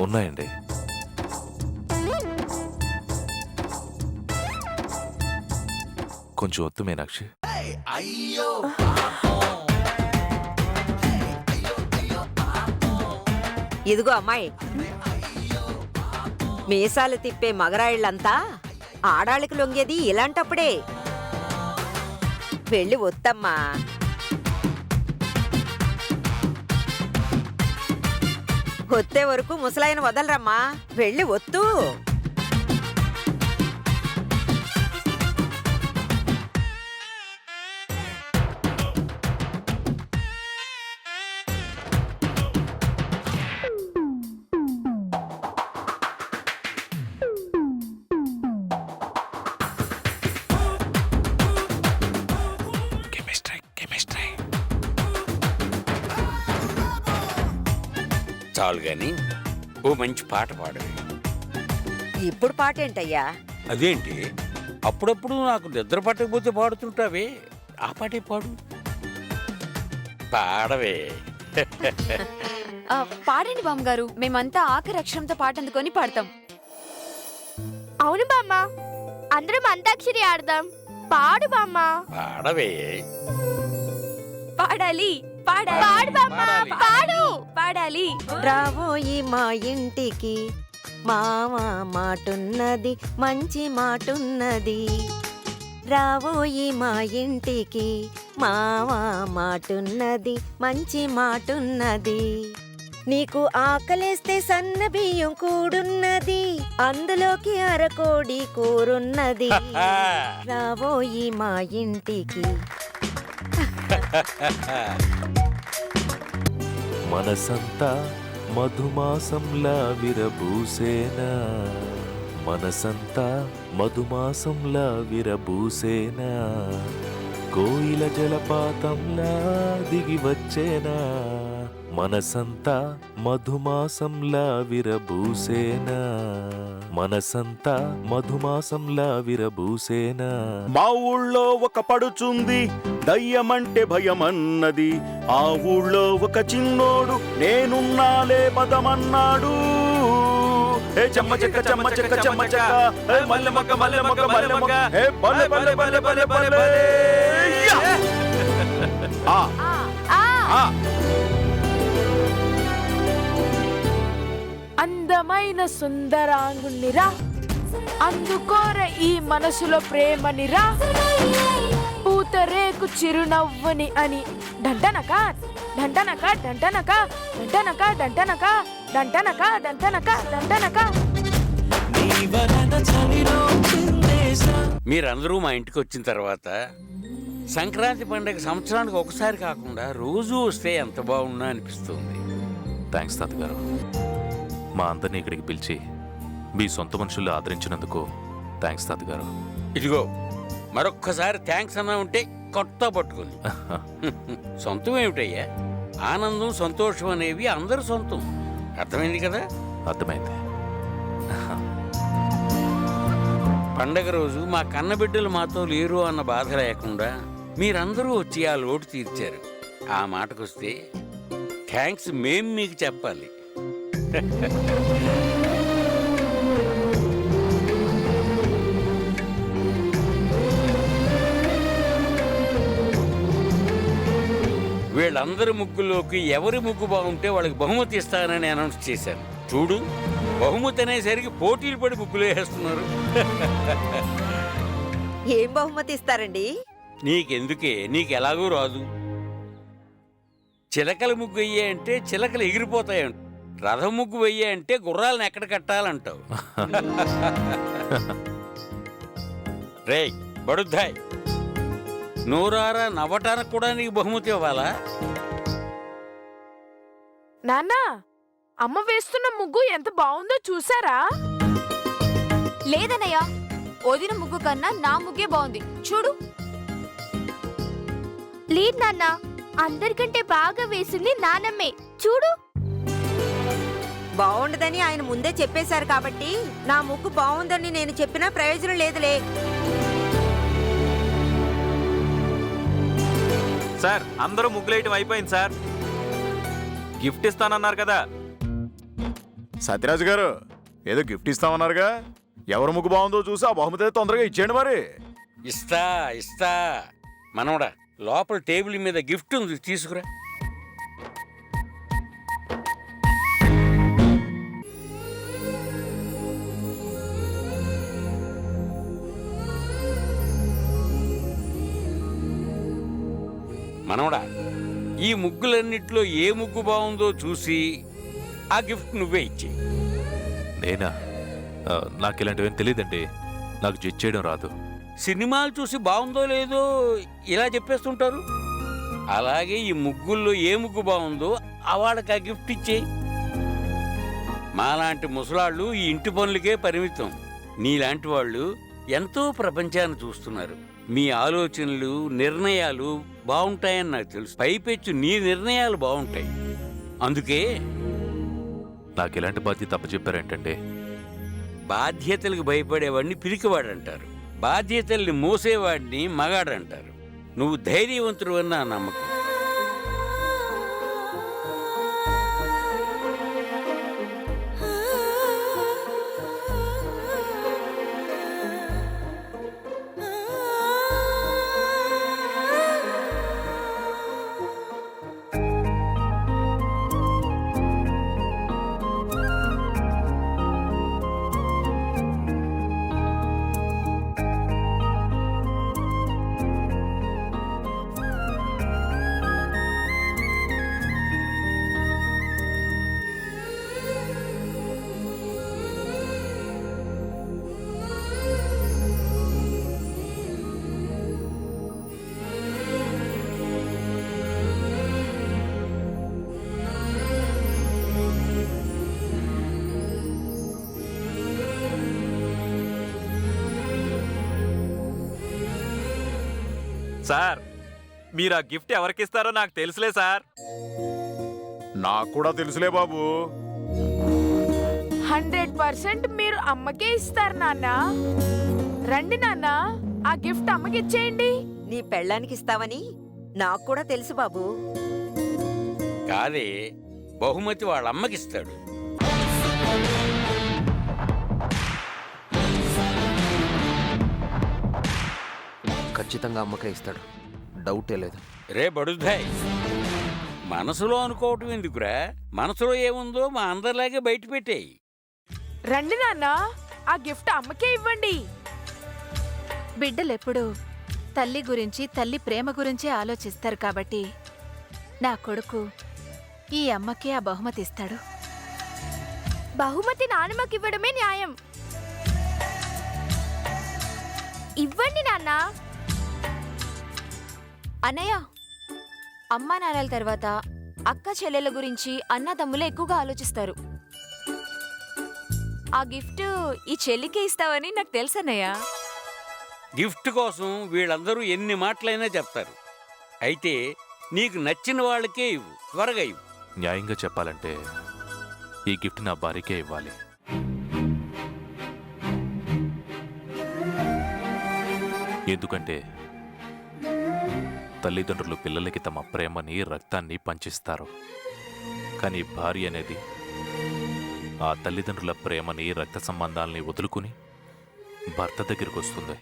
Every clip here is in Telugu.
ఉన్నాయండి. కొంచెం ఒత్తు మీనాక్షి. ఇదిగో అమ్మాయి, మీసాలు తిప్పే మగరాయిళ్ళంతా ఆడాళ్ళకి లొంగేది ఇలాంటప్పుడే. వెళ్ళి వద్దమ్మా. ఒత్తే వరకు ముసలాయన వదలరమ్మా. వెళ్ళి ఒత్తు. చాలు గాని ఓ మంచి పాట పాడవి. ఇప్పుడు పాటేంటయ్యా? అదేంటి అప్పుడప్పుడు నాకు నిద్ర పట్టకపోతే పాడుతుంటావే, ఆ పాటే పాడు. పాడవే. పాడండి బామ్మగారు, మేమంతా ఆఖరి అక్షరంతో పాట అందుకొని పాడతాం. అవును బామ్మ, అందరం అంతాక్షరి ఆడదాం. పాడు బామ్మ. పాడవే. పాడాలి పాడాలి. పాడు బామ్మ, పాడు. పాడాలి. రావోయి మా ఇంటికి, మామ మాటున్నది, మంచి మాటున్నది. రావోయి మా ఇంటికి, మామ మాటున్నది, మంచి మాటున్నది. నీకు ఆకలేస్తే సన్న బియ్యం కూడున్నది, అందులోకి అరకోడి కూరున్నది. రావోయి మా ఇంటికి. మనసంతా మధుమాసంలా విరబూసేనా, మనసంతా మధుమాసంలా విరబూసేనా, కోయిల జలపాతంలా దిగి వచ్చేనా, మనసంతా మధుమాసంలా విరబూసేనా, మనసంతా మధుమాసంలా విరబూసేనా. మా ఊళ్ళో ఒక పడుచుంది, దయ్యమంటే భయమన్నది. ఆ ఊళ్ళో ఒక చిన్నోడు, నేనున్నాలే పదమన్నాడు. ఏ చెమ్మ చెక్క చెమ్మ చెక్క చెమ్మ చెక్క, ఏ మల్లె మొక్క మల్లె మొక్క మల్లె మొక్క, ఏ బల్లె బల్లె బల్లె బల్లె బల్లె. అందమైన సుందరాంగుణ్ణిరా, అందుకోర ఈ మనసులో ప్రేమనిరా, పూతరేకు చిరునవ్వుని అని. డంటనక డంటనక డంటనక డంటనక డంటనక డంటనక డంటనక డంటనక. మీరందరూ మా ఇంటికి వచ్చిన తర్వాత సంక్రాంతి పండుగ సంవత్సరానికి ఒకసారి కాకుండా రోజూ వస్తే ఎంత బాగున్నా అనిపిస్తుంది. థ్యాంక్స్ తాతగారు. మా అందరినీ ఇక్కడికి పిలిచి మీ సొంత మనుషుల్లో ఆదరించినందుకు థ్యాంక్స్ తాతగారు. ఇదిగో మరొక్కసారి థ్యాంక్స్ అన్నా ఉంటే కొత్త పట్టుకుని. సొంతం ఏమిటయ్యా, ఆనందం సంతోషం అనేవి అందరు సొంతం. అర్థమైంది కదా? అర్థమైంది. పండగ రోజు మా కన్నబిడ్డలు మాతో లేరు అన్న బాధ లేకుండా మీరందరూ వచ్చి ఆ లోటు తీర్చారు. ఆ మాటకొస్తే థ్యాంక్స్ మేం మీకు చెప్పాలి. వీళ్ళందరి ముగ్గులోకి ఎవరి ముగ్గు బాగుంటే వాళ్ళకి బహుమతి ఇస్తానని అనౌన్స్ చేశాను. చూడు, బహుమతి అనేసరికి పోటీలు పడి ముగ్గులు వేస్తున్నారు. ఏం బహుమతి ఇస్తారండి? నీకెందుకే, నీకెలాగూ రాదు. చిలకల ముగ్గు వెయ్యే అంటే చిలకలు ఎగిరిపోతాయంట, రథం ముగ్గు వెయ్యే అంటే గుర్రాలను ఎక్కడ కట్టాలంటావు. రేయ్ బడుద్దాయ్, నూరారా నవ్వటానికి కూడా నీకు బహుమతి ఇవ్వాలా? నాన్న, అమ్మ వేస్తున్న ముగ్గు ఎంత బాగుందో చూసారా? లేదన్నయ్య, వదిన ముగ్గు కన్నా నా ముగ్గే బాగుంది చూడు. లేదు నాన్న, అందరికంటే బాగా వేసింది నానమ్మే. చూడు. బాగుండదని ఆయన ముందే చెప్పేశారు కాబట్టి నా ముగ్గు బాగుందని నేను చెప్పినా ప్రయోజనం లేదులే. సార్, అందరూ ముగ్గులేయటం అయిపోయింది సార్. గిఫ్ట్ ఇస్తానన్నారు కదా. సత్యరాజు గారు ఏదో గిఫ్ట్ ఇస్తామన్నారుగా, ఎవరు ముగ్గు బాగుందో చూసి ఆ బహుమతి తొందరగా ఇచ్చేయండి మరి. ఇస్తా మనవడా, లోపల టేబుల్ మీద గిఫ్ట్ ఉంది, తీసుకురా. మనవడా, ఈ ముగ్గులన్నిట్లో ఏ ముగ్గు బాగుందో చూసి ఆ గిఫ్ట్ నువ్వే ఇచ్చి. నేనా? నాకు ఇలాంటివేం తెలియదండి, నాకు జడ్జ్ చేయడం రాదు. సినిమాలు చూసి బాగుందో లేదో ఇలా చెప్పేస్తుంటారు. అలాగే ఈ ముగ్గుల్లో ఏ ముగ్గు బాగుందో వాడికి ఆ గిఫ్ట్ ఇచ్చేయి. మాలాంటి ముసలాళ్ళు ఈ ఇంటి పనులకే పరిమితం. నీలాంటి వాళ్ళు ఎంతో ప్రపంచాన్ని చూస్తున్నారు. మీ ఆలోచనలు, నిర్ణయాలు బాగుంటాయని నాకు తెలుసు. పైపెచ్చు నీ నిర్ణయాలు బాగుంటాయి. అందుకే నాకు ఇలాంటి బాధ్యత అప్పచెప్పారేంటండి? బాధ్యతలకు భయపడేవాడిని పిరికివాడంటారు, బాధ్యతల్ని మోసేవాడిని మగాడంటారు. నువ్వు ధైర్యవంతుడు అని నా నమ్మకం. సార్, మీరు ఆ గిఫ్ట్ ఎవరికిస్తారో నాకు తెలుసులే సార్. నాకు కూడా తెలుసులే బాబు. 100% మీరు అమ్మకే ఇస్తారు నాన్న. రండి నాన్న, ఆ గిఫ్ట్ అమ్మకి ఇచ్చేయండి. నీ పెళ్ళానికి ఇస్తావని నాకు కూడా తెలుసు బాబు. కాదే, బహుమతి వాళ్ళ అమ్మకిస్తాడు. ఖచ్చితంగా అమ్మకే ఇస్తాడు, డౌటే లేదు. రే బడుద్దాయ్, మనసులో అనుకోవటం ఎందుకురా? మనసులో ఏముందో మా అందరిలాగే బయట పెట్టేయి. రండి నాన్న, ఆ గిఫ్ట్ అమ్మకే ఇవ్వండి. బిడ్డలెప్పుడు తల్లి గురించి, తల్లి ప్రేమ గురించే ఆలోచిస్తారు కాబట్టి నా కొడుకు ఈ అమ్మకే ఆ బహుమతి ఇస్తాడు. బహుమతి నాన్నమ్మకి ఇవ్వడమే న్యాయం. ఇవ్వండి నాన్న. అన్నయ్య, అమ్మా నాన్నల తర్వాత అక్క చెల్లెల గురించి అన్నదమ్ములు ఎక్కువగా ఆలోచిస్తారు. ఆ గిఫ్ట్ ఈ చెల్లికే ఇస్తావని నాకు తెలుసన్నయ్య. గిఫ్ట్ కోసం వీళ్ళందరూ ఎన్ని మాటలైనా చెప్తారు. అయితే నీకు నచ్చిన వాళ్ళకే ఇవ్వు, త్వరగా ఇవ్వు. న్యాయంగా చెప్పాలంటే ఈ గిఫ్ట్ నా భార్యకే ఇవ్వాలి. ఎందుకంటే తల్లిదండ్రులు పిల్లలకి తమ ప్రేమని, రక్తాన్ని పంచిస్తారు. కానీ భార్య అనేది ఆ తల్లిదండ్రుల ప్రేమని, రక్త సంబంధాలని వదులుకుని భర్త దగ్గరికి వస్తుంది.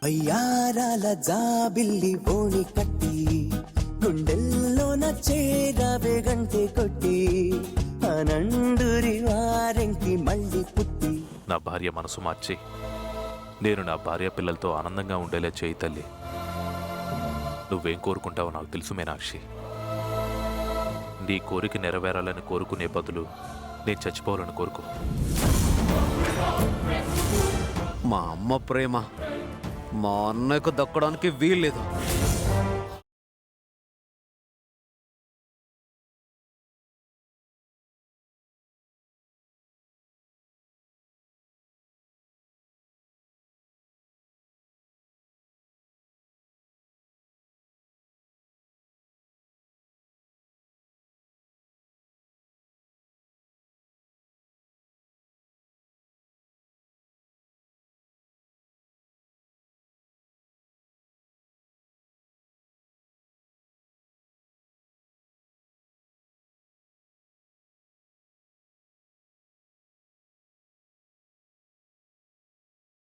అయ్యారాల జాబిల్లి బోణి కట్టి గుండెల్లో నచ్చేగావే గంటే కొట్టి అనండురి వారెంకి మళ్ళీ పుట్టి. నా భార్య మనసు మార్చి నేను నా భార్య పిల్లలతో ఆనందంగా ఉండేలా చేయి తల్లి. నువ్వేం కోరుకుంటావో నాకు తెలుసు మీనాక్షి. నీ కోరిక నెరవేరాలని కోరుకునే బదులు నేను చచ్చిపోవాలని కోరుకో. మా అమ్మ ప్రేమ మా అన్నయ్యకు దక్కడానికి వీల్లేదు.